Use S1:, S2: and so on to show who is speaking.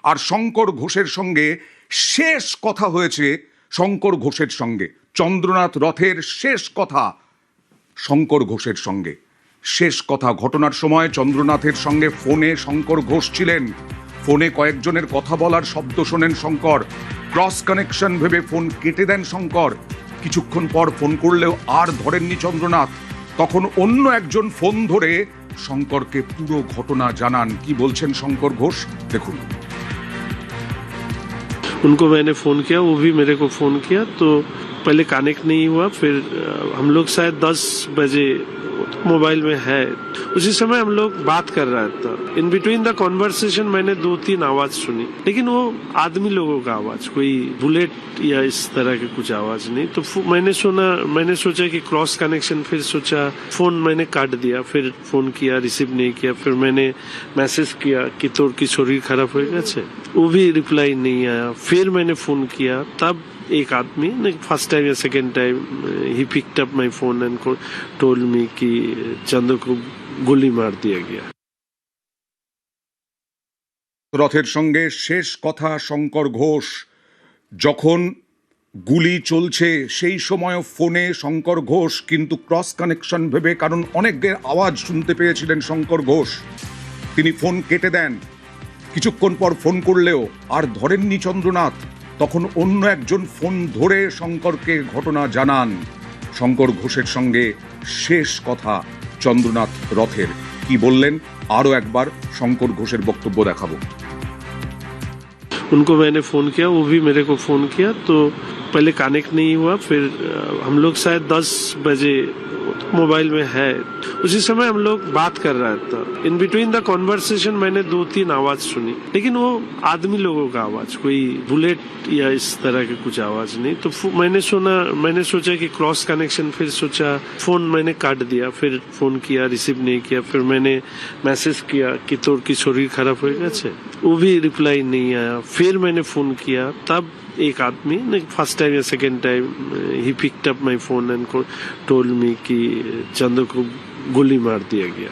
S1: আর শঙ্কর ঘোষের সঙ্গে শেষ কথা হয়েছে শঙ্কর ঘোষের সঙ্গে, চন্দ্রনাথ রথের শেষ কথা শঙ্কর ঘোষের সঙ্গে। শেষ কথা ঘটনার সময় চন্দ্রনাথের সঙ্গে ফোনে শঙ্কর ঘোষ ছিলেন। ফোনে কয়েকজনের কথা বলার শব্দ শোনেন শঙ্কর। ক্রস কানেকশন ভেবে ফোন কেটে দেন শঙ্কর। কিছুক্ষণ পর ফোন করলেও আর ধরেননি চন্দ্রনাথ। তখন অন্য একজন ফোন ধরে শঙ্করকে পুরো ঘটনা জানান। কি বলছেন শঙ্কর ঘোষ দেখুন।
S2: उनको मैंने फ़ोन किया, वो भी मेरे को फ़ोन किया, तो पहले कनेक्ट नहीं हुआ। फिर हम लोग शायद 10 बजे मोबाइल में है, उसी समय हम लोग बात कर रहा था। इन बिटवीन द कॉन्वर्सेशन मैंने 2-3 आवाज़ सुनी, लेकिन वो आदमी लोगों का आवाज़, कोई बुलेट या इस तरह के कुछ आवाज़ नहीं। तो मैंने सोचा कि क्रॉस कनेक्शन, फिर सोचा फ़ोन मैंने काट दिया। फिर फ़ोन किया, रिसीव नहीं किया। फिर मैंने मैसेज किया कि तोर की शरीर खराब हो गया है, वो भी रिप्लाई नहीं आया। फिर मैंने फ़ोन किया, तब एक आदमी फर्स्ट टाइम या second time he picked up my phone and told me कि चंदू को गुली मार दिया गया।
S1: রথের সঙ্গে শেষ কথা শঙ্কর ঘোষ। যখন গুলি চলছে সেই সময় ফোনে শঙ্কর ঘোষ, কিন্তু ক্রস কানেকশন ভেবে, কারণ অনেকের আওয়াজ শুনতে পেয়েছিলেন শঙ্কর ঘোষ, তিনি ফোন কেটে দেন। কিছুক্ষণ পর ফোন করলেও আর ধরেননি চন্দ্রনাথ। তখন অন্য একজন ফোন ধরে শঙ্করকে ঘটনা জানান। শঙ্কর ঘোষের সঙ্গে শেষ কথা চন্দ্রনাথ রথের। কি বললেন আরও একবার শঙ্কর ঘোষের বক্তব্য দেখাবো।
S2: उनको मैंने फ़ोन किया, वो भी मेरे को फ़ोन किया, तो पहले कनेक्ट नहीं हुआ। फिर हम लोग शायद 10 बजे मोबाइल में है, उसी समय हम लोग बात कर रहा था। इन बिटवीन द कॉन्वर्सेशन मैंने 2-3 आवाज़ सुनी, लेकिन वो आदमी लोगों का आवाज़, कोई बुलेट या इस तरह के कुछ आवाज़ नहीं। तो मैंने सोचा कि क्रॉस कनेक्शन, फिर सोचा फ़ोन मैंने काट दिया। फिर फ़ोन किया, रिसीव नहीं किया। फिर मैंने मैसेज किया कि तोर की शरीर खराब हो गया है, वो भी रिप्लाई नहीं आया। फिर मैंने फ़ोन किया, तब एक आदमी फर्स्ट टाइम या second time he picked up my phone and told me कि चंदू को गुली मार दिया गया।